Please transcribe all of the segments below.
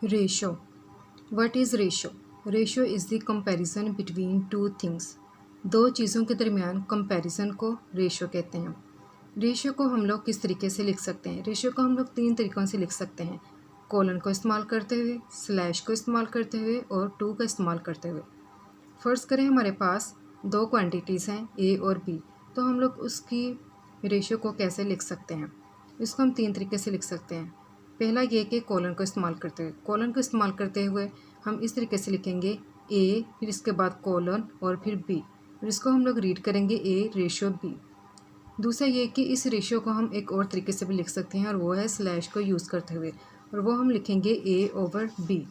Ratio. What is ratio? Ratio is the comparison between two things. दो चीज़ों के दरमियान कंपैरिजन को रेशो कहते हैं। रेशियो को हम लोग किस तरीके से लिख सकते हैं? रेशियो को हम लोग तीन तरीक़ों से लिख सकते हैं, कोलन को इस्तेमाल करते हुए, स्लैश को इस्तेमाल करते हुए और टू का इस्तेमाल करते हुए। फ़र्ज़ करें हमारे पास दो क्वांटिटीज़ हैं ए और बी, तो हम लोग उसकी रेशियो को कैसे लिख सकते हैं? इसको हम तीन तरीके से लिख सकते हैं। पहला ये कि कोलन को इस्तेमाल करते हुए हम इस तरीके से लिखेंगे ए, फिर इसके बाद कोलन और फिर बी, और इसको हम लोग रीड करेंगे ए रेशियो बी। दूसरा ये कि इस रेशियो को हम एक और तरीके से भी लिख सकते हैं और वो है स्लैश को यूज़ करते हुए, और वो हम लिखेंगे ए ओवर बी।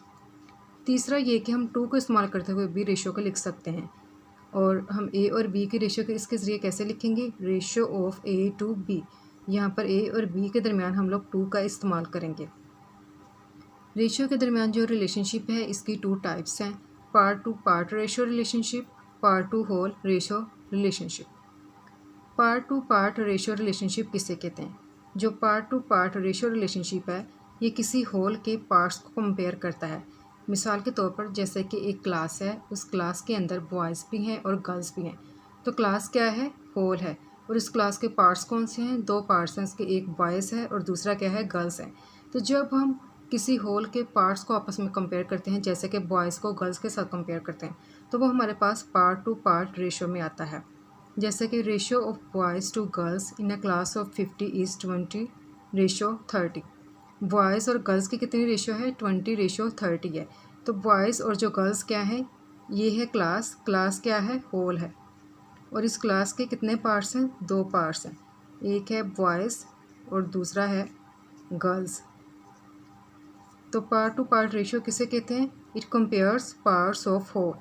तीसरा ये कि हम टू को इस्तेमाल करते हुए भी रेशियो को लिख सकते हैं, और हम ए और बी के रेशियो के इसके ज़रिए कैसे लिखेंगे? Ratio of A to B. यहाँ पर ए और बी के दरमियान हम लोग टू का इस्तेमाल करेंगे। रेशियो के दरमियान जो रिलेशनशिप है इसकी टू टाइप्स हैं, part to part ratio relationship, part to whole ratio relationship. Part to part ratio relationship किसे कहते हैं? जो part to part ratio relationship है ये किसी होल के पार्ट्स को कंपेयर करता है। मिसाल के तौर पर जैसे कि एक क्लास है, उस क्लास के अंदर बॉयज़ भी हैं और गर्ल्स भी हैं, तो क्लास क्या है? होल है। और इस क्लास के पार्ट्स कौन से हैं? दो पार्ट्स हैं इसके, एक बॉयज़ है और दूसरा क्या है? गर्ल्स है। तो जब हम किसी होल के पार्ट्स को आपस में कंपेयर करते हैं, जैसे कि बॉयज़ को गर्ल्स के साथ कंपेयर करते हैं, तो वो हमारे पास पार्ट टू पार्ट रेशियो में आता है। जैसे कि ratio of boys to girls in a class of 50 is 20 ratio 30। Boys और गर्ल्स की कितनी रेशियो है? 20 रेशियो 30 है। तो बॉयज़ और जो गर्ल्स क्या है? ये है क्लास, क्लास क्या है? होल है। और इस क्लास के कितने पार्ट्स हैं? दो पार्ट्स हैं, एक है बॉयज़ और दूसरा है गर्ल्स। तो पार्ट टू पार्ट रेशियो किसे कहते हैं? It compares parts of whole.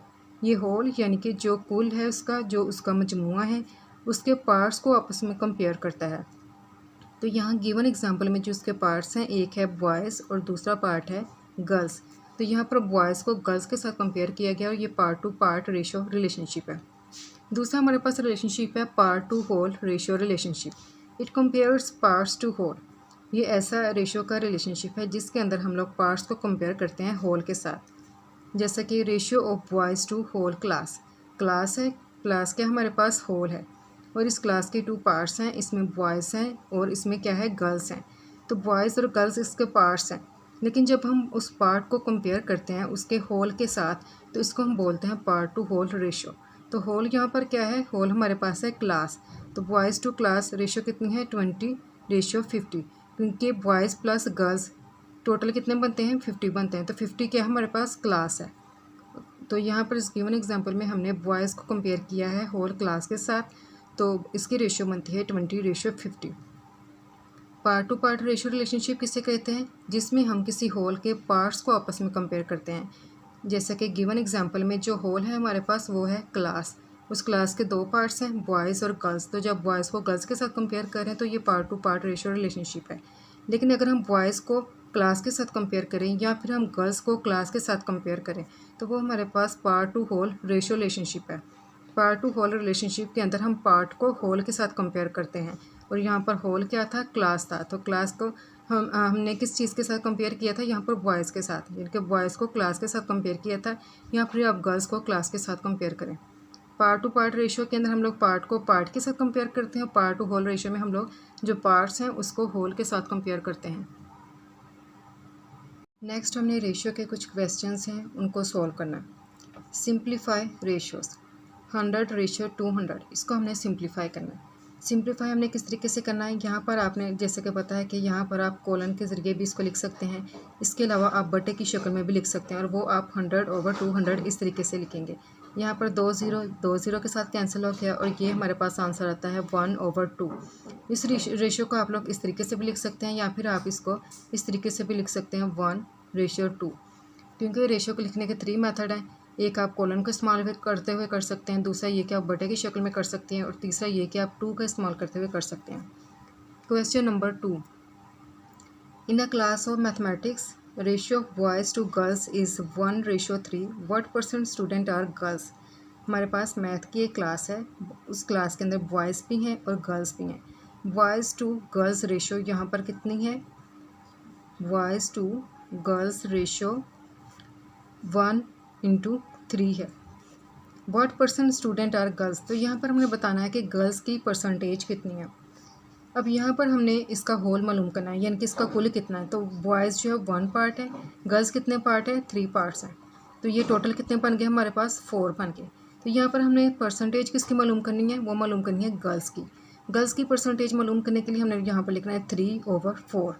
ये होल यानी कि जो कुल है उसका, जो उसका मजमुआ है, उसके पार्ट्स को आपस में कंपेयर करता है। तो यहाँ गिवन एग्जांपल में जो उसके पार्ट्स हैं, एक है बॉयज़ और दूसरा पार्ट है गर्ल्स। तो यहाँ पर बॉयज़ को गर्ल्स के साथ कंपेयर किया गया और ये part to part ratio relationship है। दूसरा हमारे पास रिलेशनशिप है part to whole ratio relationship. It compares parts to whole. ये ऐसा रेशियो का रिलेशनशिप है जिसके अंदर हम लोग पार्ट्स को कंपेयर करते हैं होल के साथ। जैसा कि ratio of boys to whole class. Class है, क्लास क्या हमारे पास? होल है, और इस क्लास के टू पार्ट्स हैं, इसमें बॉयज़ हैं और इसमें क्या है? गर्ल्स हैं। तो बॉयज़ और गर्ल्स इसके पार्ट्स हैं, लेकिन जब हम उस पार्ट को कंपेयर करते हैं उसके होल के साथ, तो इसको हम बोलते हैं पार्ट टू होल रेशियो। तो होल यहाँ पर क्या है? होल हमारे पास है क्लास। तो बॉयज़ टू क्लास रेशियो कितनी है? 20 रेशियो 50, क्योंकि बॉयज़ प्लस गर्ल्स टोटल कितने बनते हैं? 50 बनते हैं। तो 50 क्या हमारे पास? क्लास है। तो यहाँ पर इस गिवन एग्जांपल में हमने बॉयज़ को कंपेयर किया है होल क्लास के साथ, तो इसकी रेशियो बनती है 20 ratio 50। Part to part ratio relationship किसे कहते हैं? जिसमें हम किसी होल के पार्ट्स को आपस में कंपेयर करते हैं। जैसा कि गिवन एग्जांपल में जो होल है हमारे पास वो है क्लास। उस क्लास के दो पार्ट्स हैं, बॉयज़ और गर्ल्स। तो जब बॉयज़ को गर्ल्स के साथ कंपेयर करें तो ये part to part ratio relationship है। लेकिन अगर हम बॉयज़ को क्लास के साथ कंपेयर करें या फिर हम गर्ल्स को क्लास के साथ कंपेयर करें, तो वो हमारे पास part to whole ratio relationship है। पार्ट टू होल रिलेशनशिप के अंदर हम पार्ट को होल के साथ कंपेयर करते हैं, और यहाँ पर होल क्या था? क्लास था। तो क्लास को हमने किस चीज़ के साथ कंपेयर किया था? यहाँ पर बॉयज़ के साथ, यानी कि बॉयज़ को क्लास के साथ कंपेयर किया था, या फिर आप गर्ल्स को क्लास के साथ कंपेयर करें। पार्ट टू पार्ट रेशियो के अंदर हम लोग पार्ट को पार्ट के साथ कंपेयर करते हैं, पार्ट टू होल रेशियो में हम लोग जो पार्ट्स हैं उसको होल के साथ कंपेयर करते हैं। नेक्स्ट हमने रेशियो के कुछ क्वेश्चंस हैं उनको सॉल्व करना है। Simplify ratios. 100 रेशियो 200, इसको हमने सिंप्लीफाई करना है। सिंप्लीफाई हमने किस तरीके से करना है? यहाँ पर आपने जैसे कि पता है कि यहाँ पर आप कोलन के ज़रिए भी इसको लिख सकते हैं, इसके अलावा आप बटे की शक्ल में भी लिख सकते हैं, और वो आप 100 ओवर 200 इस तरीके से लिखेंगे। यहाँ पर दो ज़ीरो के साथ कैंसिल हो गया और ये हमारे पास आंसर आता है 1 ओवर 2। इस रेशियो को आप लोग इस तरीके से भी लिख सकते हैं, या फिर आप इसको इस तरीके से भी लिख सकते हैं 1 रेशियो 2, क्योंकि रेशियो को लिखने के 3 मेथड हैं। एक आप कोलन का इस्तेमाल करते हुए कर सकते हैं, दूसरा ये कि आप बटे की शक्ल में कर सकते हैं, और तीसरा ये कि आप 2 का इस्तेमाल करते हुए कर सकते हैं। Question number 2, in a class of mathematics ratio of boys to girls is 1 ratio 3, what % student are girls? हमारे पास मैथ की एक क्लास है, उस क्लास के अंदर बॉयज़ भी हैं और गर्ल्स भी हैं। बॉयज़ टू गर्ल्स रेशियो यहाँ पर कितनी है? बॉयज़ टू गर्ल्स रेशो 1:3 है। What percent student are girls, तो यहाँ पर हमने बताना है कि गर्ल्स की परसेंटेज कितनी है। अब यहाँ पर हमने इसका होल मालूम करना है, यानी कि इसका कुल कितना है। तो बॉयज़ जो है 1 पार्ट है, गर्ल्स कितने पार्ट है, 3 पार्ट्स हैं। तो ये टोटल कितने बन गए हमारे पास, 4 बन गए। तो यहाँ पर हमने परसेंटेज किसकी मालूम करनी है, वो मालूम करनी है गर्ल्स की। गर्ल्स की परसेंटेज मालूम करने के लिए हमने यहाँ पर लिखना है 3/4,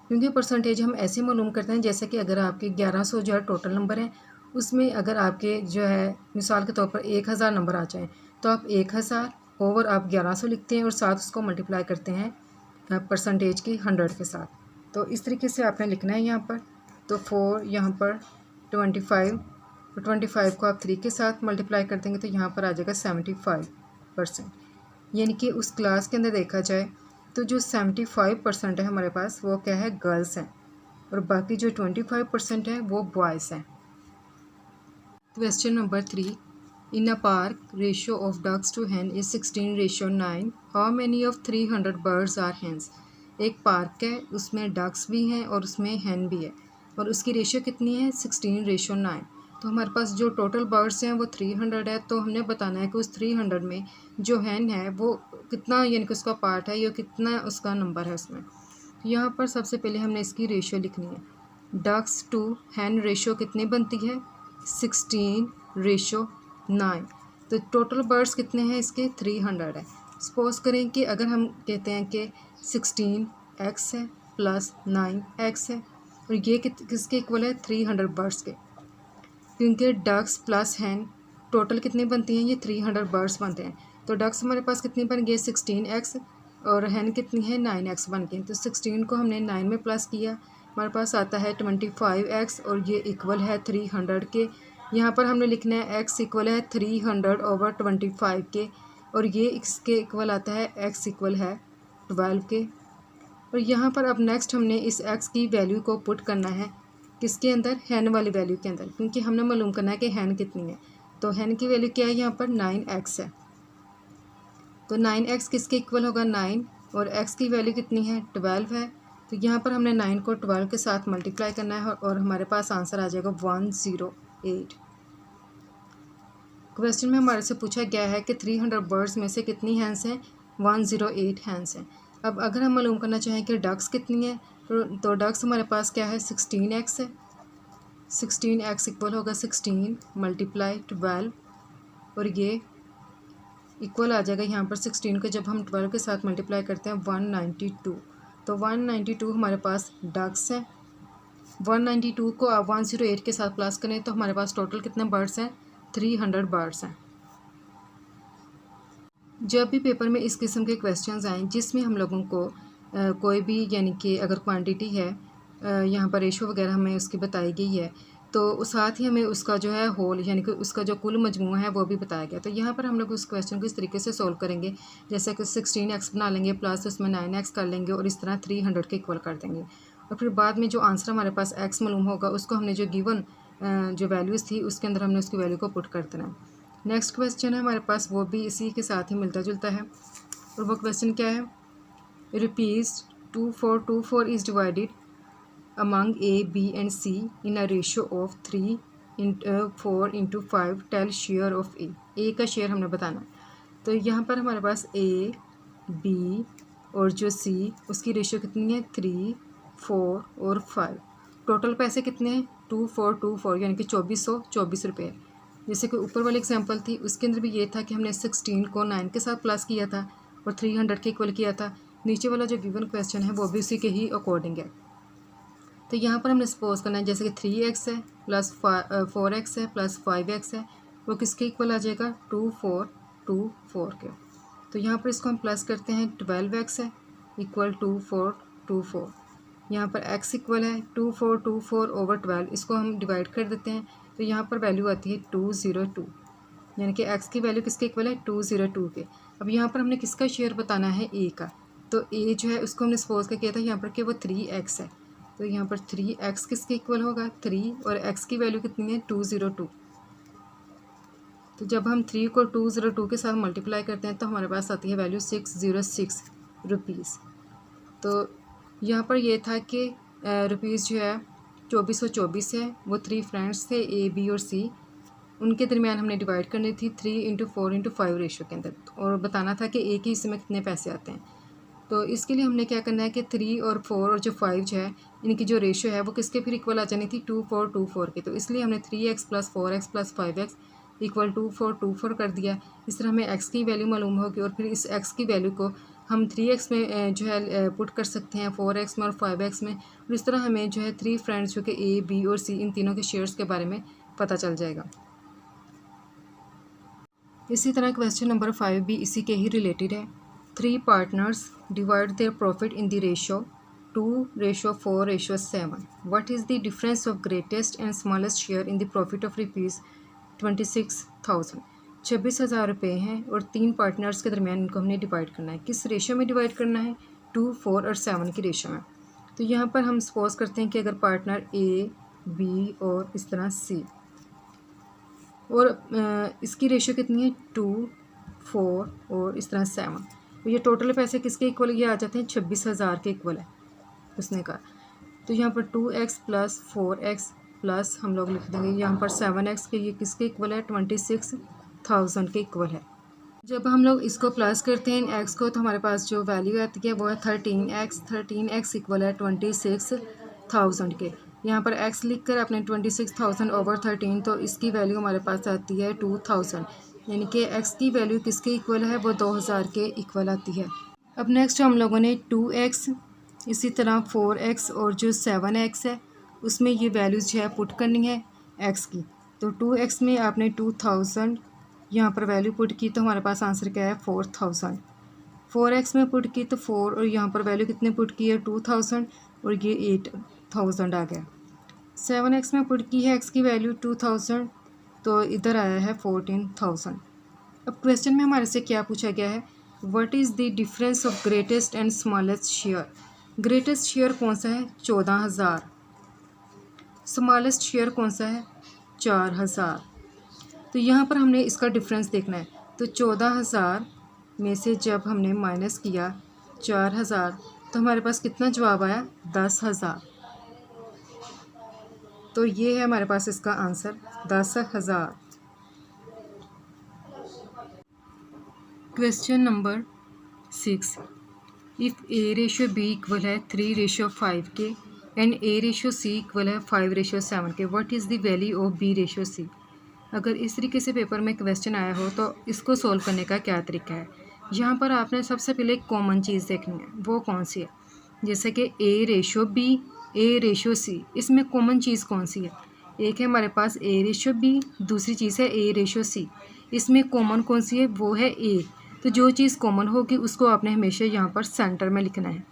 क्योंकि परसेंटेज हम ऐसे मालूम करते हैं जैसे कि अगर आपके 1100 जो है टोटल नंबर है, उसमें अगर आपके जो है मिसाल के तौर पर 1000 नंबर आ जाएँ, तो आप 1000 ओवर आप 1100 लिखते हैं और साथ उसको मल्टीप्लाई करते हैं परसेंटेज की 100 के साथ। तो इस तरीके से आपने लिखना है यहाँ पर। तो 4 यहाँ पर 25, तो 25 को आप 3 के साथ मल्टीप्लाई कर देंगे तो यहाँ पर आ जाएगा 75%। यानी कि उस क्लास के अंदर देखा जाए तो जो 75% है हमारे पास वो क्या है, गर्ल्स हैं, और बाकी जो 25% है वो बॉयज़ हैं। Question number 3, in a park ratio of ducks to hen is 16:9, how many of 300 birds are hens। एक पार्क है, उसमें डक्स भी हैं और उसमें hen भी है, और उसकी रेशियो कितनी है, 16:9। तो हमारे पास जो टोटल बर्ड्स हैं वो 300 है। तो हमने बताना है कि उस 300 में जो hen है वो कितना, यानी कि उसका पार्ट है, या कितना उसका नंबर है उसमें। तो यहाँ पर सबसे पहले हमने इसकी रेशियो लिखनी है। डक्स टू hen रेशियो कितनी बनती है, 16:9। तो टोटल बर्ड्स कितने हैं इसके, 300 है। सपोज करें कि अगर हम कहते हैं कि 16x है प्लस 9x है, और ये किसके इक्वल है, 300 बर्ड्स के, क्योंकि डक्स प्लस hen टोटल कितनी बनती हैं, ये 300 बर्ड्स बनते हैं। तो डक्स हमारे पास कितनी बन गई, 16x, और hen कितनी है, 9x बन गई। तो 16 को हमने 9 में प्लस किया, हमारे पास आता है 25x, और ये इक्वल है 300 के। यहाँ पर हमने लिखना है x इक्वल है 300/25 के, और ये इसके इक्वल आता है x इक्वल है 12 के। और यहाँ पर अब नेक्स्ट हमने इस x की वैल्यू को पुट करना है किसके अंदर, hen वाली वैल्यू के अंदर, क्योंकि हमने मालूम करना है कि hen कितनी है। तो hen की वैल्यू क्या है, यहाँ पर 9x है। तो 9x किसके इक्वल होगा, 9, और x की वैल्यू कितनी है, 12 है। तो यहाँ पर हमने 9 को 12 के साथ मल्टीप्लाई करना है, और हमारे पास आंसर आ जाएगा 108। क्वेश्चन में हमारे से पूछा गया है कि 300 बर्ड्स में से कितनी हैंस हैं, 108 हैंस हैं। अब अगर हम मालूम करना चाहें कि डक्स कितनी है, तो डक्स हमारे पास क्या है, 16x है। 16x इक्वल होगा 16 मल्टीप्लाई 12, और ये इक्वल आ जाएगा यहाँ पर 16 को जब हम 12 के साथ मल्टीप्लाई करते हैं 192। तो 192 हमारे पास डक्स हैं। 192 को आप 108 के साथ प्लस करें तो हमारे पास टोटल कितने बर्ड्स हैं, 300 बर्ड्स हैं। जब भी पेपर में इस किस्म के क्वेश्चंस आएँ जिसमें हम लोगों को कोई भी, यानी कि अगर क्वांटिटी है, यहाँ पर रेशो वगैरह हमें उसकी बताई गई है, तो साथ ही हमें उसका जो है होल, यानी कि उसका जो कुल मजमू है वो भी बताया गया। तो यहाँ पर हम लोग उस क्वेश्चन को इस तरीके से सोल्व करेंगे, जैसे कि 16x बना लेंगे प्लस उसमें 9x कर लेंगे, और इस तरह 300 के इक्वल कर देंगे। और फिर बाद में जो आंसर हमारे पास x मालूम होगा उसको हमने जो गिवन जो वैल्यूज़ थी उसके अंदर हमने उसकी वैल्यू को पुट कर देना है। नेक्स्ट क्वेश्चन है हमारे पास, वो भी इसी के साथ ही मिलता जुलता है, और वो क्वेश्चन क्या है, ₹2424 is divided among A, B and C in a ratio of 3:4:5, tell share of A। A का शेयर हमने बताना है। तो यहाँ पर हमारे पास A, B और जो C उसकी रेशियो कितनी है, 3, 4 और 5। टोटल पैसे कितने हैं, 2424, यानी कि 2424 रुपये। जैसे कि ऊपर वाली एग्जांपल थी उसके अंदर भी ये था कि हमने 16 को 9 के साथ प्लस किया था और 300 के इक्वल किया था। नीचे वाला जो गिवन क्वेश्चन है वो भी उसी के ही अकॉर्डिंग है। तो यहाँ पर हमने सपोज करना है जैसे कि 3x है प्लस 4x है प्लस 5x है, वो किसके इक्वल आ जाएगा, 2424 के। तो यहाँ पर इसको हम प्लस करते हैं, 12x है इक्वल 2424। यहाँ पर x इक्वल है 2424/12, इसको हम डिवाइड कर देते हैं तो यहाँ पर वैल्यू आती है 202, यानी कि x की वैल्यू किसके इक्वल है, 202 के। अब यहाँ पर हमने किसका शेयर बताना है, a का। तो a जो है उसको हमने सपोज कर किया था यहाँ पर कि वो 3x है, तो यहाँ पर 3x किसके इक्वल होगा, 3, और x की वैल्यू कितनी है, 202। तो जब हम 3 को 202 के साथ मल्टीप्लाई करते हैं तो हमारे पास आती है वैल्यू 606 रुपीज़। तो यहाँ पर ये था कि रुपीज़ जो है 24 और 24 है, वो 3 फ्रेंड्स थे ए बी और सी, उनके दरमियान हमने डिवाइड करनी थी 3/4/5 रेशो के अंदर, और बताना था कि एक ही हिस्से में कितने पैसे आते हैं। तो इसके लिए हमने क्या करना है कि 3 और 4 और जो 5 जो है, इनकी जो रेशो है वो किसके फिर इक्वल आ जानी थी 2/4/2/4 के। तो इसलिए हमने 3x + 4x + 5x = 2/4/2/4 कर दिया। इस तरह हमें x की वैल्यू मालूम होगी और फिर इस x की वैल्यू को हम 3x में जो है पुट कर सकते हैं, 4x में और 5x में, और इस तरह हमें जो है 3 फ्रेंड्स जो कि ए बी और सी इन तीनों के शेयर्स के बारे में पता चल जाएगा। इसी तरह क्वेश्चन नंबर 5 भी इसी के ही रिलेटेड है। 3 partners divide their profit in the ratio 2/4/7। What is the difference of greatest and smallest share in the profit of ₹26,000। 26,000 रुपये हैं और 3 पार्टनर्स के दरमियान इनको हमने डिवाइड करना है। किस रेशो में डिवाइड करना है? 2, 4 और 7 की रेशो में। तो यहाँ पर हम सपोज करते हैं कि अगर पार्टनर ए बी और इस तरह सी, और इसकी रेशो कितनी है 2, 4 और इस तरह 7, तो ये टोटल पैसे किसके इक्वल ये आ जाते हैं 26,000 के इक्वल है उसने कहा। तो यहाँ पर 2x + 4x प्लस हम लोग लिख देंगे यहाँ पर 7x के, ये किसके इक्वल है 26,000 के इक्वल है। जब हम लोग इसको प्लस करते हैं इन x को तो हमारे पास जो वैल्यू आती है वो है 13x इक्वल है 26,000 के। यहाँ पर x लिख कर अपने 26,000/13, तो इसकी वैल्यू हमारे पास आती है 2000, यानी कि x की वैल्यू किसके इक्वल है वो 2000 के इक्वल आती है। अब नेक्स्ट हम लोगों ने 2x, इसी तरह 4x और जो 7x है उसमें ये वैल्यूज़ जो है पुट करनी है x की। तो 2x में आपने 2000 यहाँ पर वैल्यू पुट की तो हमारे पास आंसर क्या है 4000। 4x में पुट की तो 4 और यहाँ पर वैल्यू कितने पुट की है 2000 और ये 8000 आ गया। 7x में पुट की है x की वैल्यू 2000, तो इधर आया है 14000। अब क्वेश्चन में हमारे से क्या पूछा गया है, what is the difference of greatest and smallest share. Greatest share कौन सा है 14,000, स्मॉलेस्ट शेयर कौन सा है 4,000। तो यहाँ पर हमने इसका डिफरेंस देखना है। तो 14,000 में से जब हमने माइनस किया 4,000 तो हमारे पास कितना जवाब आया 10,000। तो ये है हमारे पास इसका answer 10,000। Question number 6, if A/B equal है 3/5 के एंड A/C इक्वल है 5/7 के, what is the value of B/C। अगर इस तरीके से पेपर में क्वेश्चन आया हो तो इसको सॉल्व करने का क्या तरीका है। यहाँ पर आपने सबसे पहले एक कॉमन चीज़ देखनी है, वो कौन सी है। जैसे कि A/B, A/C, इसमें कॉमन चीज़ कौन सी है। एक है हमारे पास A/B, दूसरी चीज़ है A/C। इसमें कॉमन कौन सी है वो है A। तो जो चीज़ कॉमन होगी उसको आपने हमेशा यहाँ पर सेंटर में लिखना है,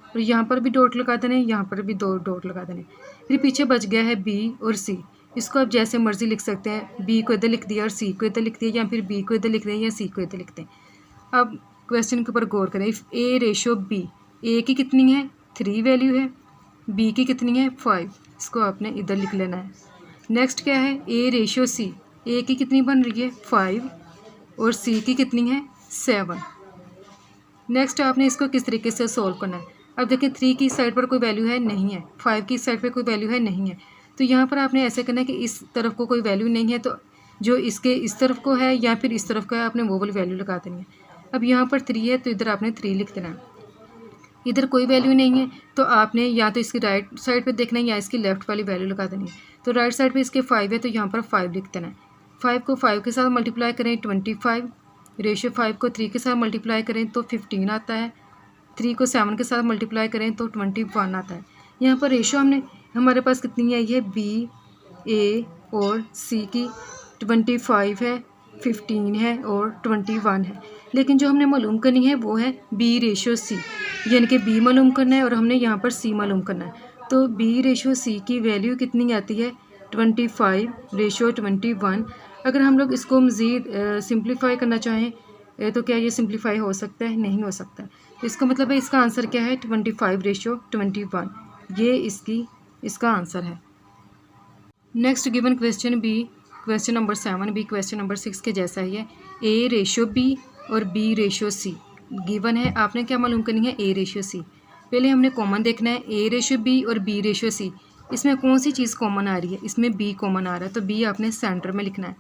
और यहाँ पर भी डॉट लगा देने, यहाँ पर भी 2 डॉट लगा देने। फिर पीछे बच गया है B और C, इसको आप जैसे मर्जी लिख सकते हैं। B को इधर लिख दिया और C को इधर लिख दिया, या फिर B को इधर लिख दें या C को इधर लिख दें। अब क्वेश्चन के ऊपर गौर करें। इफ़ A/B, A की कितनी है 3 वैल्यू है, B की कितनी है 5, इसको आपने इधर लिख लेना है। नेक्स्ट क्या है A/C, A की कितनी बन रही है 5 और C की कितनी है 7। नेक्स्ट आपने इसको किस तरीके से सॉल्व करना है। अब देखिए 3 की साइड पर कोई वैल्यू है नहीं है, 5 की साइड पर कोई वैल्यू है नहीं है, तो यहाँ पर आपने ऐसे करना है कि इस तरफ को कोई वैल्यू नहीं है तो जो इसके इस तरफ को है या फिर इस तरफ का है आपने वो वाली वैल्यू लगा देनी है। अब यहाँ पर 3 है तो इधर आपने 3 लिख देना है। इधर कोई वैल्यू नहीं है तो आपने या तो इसकी राइट साइड पे देखना है या इसकी लेफ्ट वाली वैल्यू लगा देनी है। तो राइट साइड पे इसके 5 है तो यहाँ पर 5 लिख देना है। 5 को 5 के साथ मल्टीप्लाई करें 25, रेशियो 5 को 3 के साथ मल्टीप्लाई करें तो 15 आता है, 3 को 7 के साथ मल्टीप्लाई करें तो 21 आता है। यहाँ पर रेशियो हमने हमारे पास कितनी है, ये B, A और C की 25 है, 15 है और 21 है। लेकिन जो हमने मालूम करनी है वो है B/C, यानी कि B मालूम करना है और हमने यहाँ पर C मालूम करना है। तो B/C की वैल्यू कितनी आती है 25/21। अगर हम लोग इसको मज़ीद सिंप्लीफाई करना चाहें तो क्या ये सिंप्लीफाई हो सकता है, नहीं हो सकता। तो इसका मतलब है इसका आंसर क्या है 25/21, ये इसका आंसर है। नेक्स्ट गिवन क्वेश्चन भी क्वेश्चन नंबर 7 भी क्वेश्चन नंबर 6 के जैसा ही है। A/B और B/C गिवन है, आपने क्या मालूम करनी है A/C। पहले हमने कॉमन देखना है A/B और B/C इसमें कौन सी चीज़ कॉमन आ रही है, इसमें बी कॉमन आ रहा है, तो बी आपने सेंटर में लिखना है।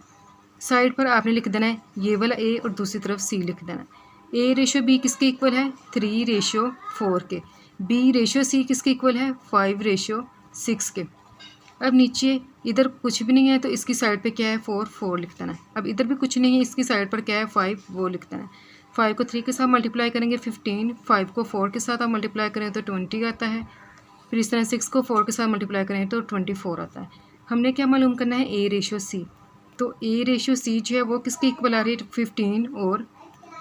साइड पर आपने लिख देना है ये वाला ए और दूसरी तरफ सी लिख देना है। ए रेशो बी किसके इक्वल है, 3:4 के। बी रेशो सी किसके इक्वल है, 5:6 के। अब नीचे इधर कुछ भी नहीं है तो इसकी साइड पे क्या है, 4 लिख देना है। अब इधर भी कुछ नहीं है, इसकी साइड पर क्या है, 5, वो लिख देना है। 5 को 3 के साथ मल्टीप्लाई करेंगे 15, 5 को 4 के साथ आप मल्टीप्लाई करें तो 20 आता है। फिर इस तरह 6 को 4 के साथ मल्टीप्लाई करें तो 24 आता है। हमने क्या मालूम करना है, ए रेशो सी। तो ए रेशो सी जो है वो किसके इक्वल आ रही है, 15 और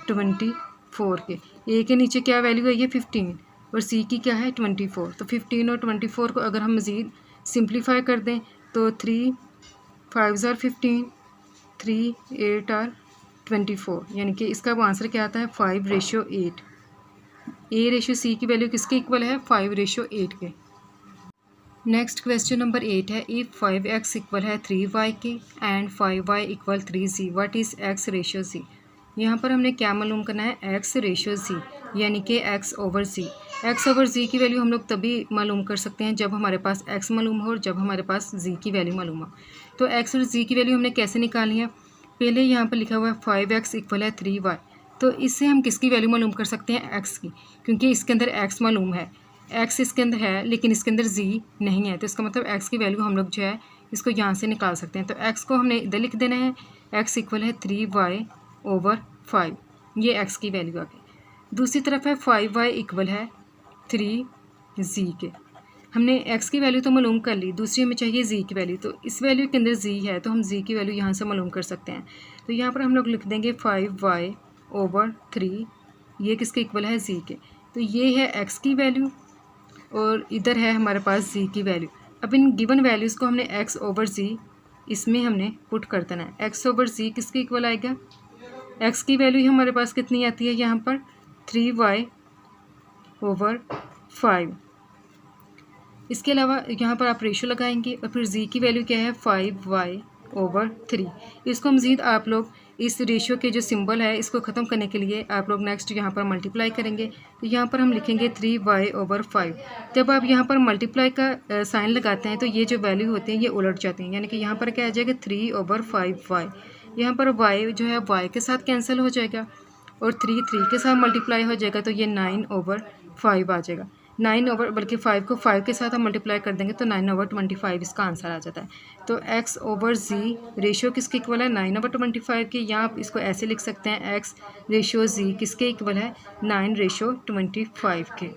24 के। ए के नीचे क्या वैल्यू है, ये 15 और सी की क्या है, 24। तो 15 और 24 को अगर हम मज़ीद सिंप्लीफाई कर दें तो 3 5 आर 15, 3 8 आर 24, यानी कि इसका आंसर क्या आता है, 5:8। ए रेशो सी की वैल्यू किसके इक्वल है, 5:8 के। नेक्स्ट क्वेश्चन नंबर 8 है, इफ़ 5x इक्वल है 3y के and 5y equal 3z, what is x ratio z। यहाँ पर हमने क्या मालूम करना है, x रेशो z, यानी कि x over z। x over z की वैल्यू हम लोग तभी मालूम कर सकते हैं जब हमारे पास x मालूम हो और जब हमारे पास z की वैल्यू मालूम हो। तो x और z की वैल्यू हमने कैसे निकालनी है, पहले यहाँ पर लिखा हुआ है 5x इक्वल है 3y, तो इससे हम किसकी वैल्यू मालूम कर सकते हैं, x की, क्योंकि इसके अंदर x मालूम है। x इसके अंदर है लेकिन इसके अंदर z नहीं है, तो इसका मतलब x की वैल्यू हम लोग जो है इसको यहाँ से निकाल सकते हैं। तो x को हमने इधर लिख देना है, x इक्वल है 3y ओवर 5, ये x की वैल्यू आ गई। दूसरी तरफ है 5y इक्वल है 3z के। हमने x की वैल्यू तो मालूम कर ली, दूसरी हमें चाहिए z की वैल्यू, तो इस वैल्यू के अंदर z है तो हम z की वैल्यू यहाँ से मालूम कर सकते हैं। तो यहाँ पर हम लोग लिख देंगे 5y ओवर 3, ये किसके इक्वल है, z के। तो ये है x की वैल्यू और इधर है हमारे पास z की वैल्यू। अब इन गिवन वैल्यूज़ को हमने x ओवर z इसमें हमने पुट कर देना है। x ओवर z किसके इक्वल आएगा, x की वैल्यू हमारे पास कितनी आती है यहाँ पर, 3y ओवर 5। इसके अलावा यहाँ पर आप रेशो लगाएंगे और फिर z की वैल्यू क्या है, 5y ओवर 3। इसको मज़ीद आप लोग इस रेशियो के जो सिंबल है इसको ख़त्म करने के लिए आप लोग नेक्स्ट यहाँ पर मल्टीप्लाई करेंगे। तो यहाँ पर हम लिखेंगे 3y ओवर 5। जब आप यहाँ पर मल्टीप्लाई का साइन लगाते हैं तो ये जो वैल्यू होती हैं ये उलट जाती हैं, यानी कि यहाँ पर क्या आ जाएगा, 3 ओवर 5y। यहाँ पर y जो है y के साथ कैंसिल हो जाएगा और 3 के साथ मल्टीप्लाई हो जाएगा, तो ये 9 ओवर 5 आ जाएगा। 9 ओवर बल्कि 5 को 5 के साथ हम मल्टीप्लाई कर देंगे तो 9 ओवर 25 इसका आंसर आ जाता है। तो x ओवर z रेशियो किसके इक्वल है, 9 ओवर 25 के, या आप इसको ऐसे लिख सकते हैं x रेशियो z किसके इक्वल है, 9:25 के।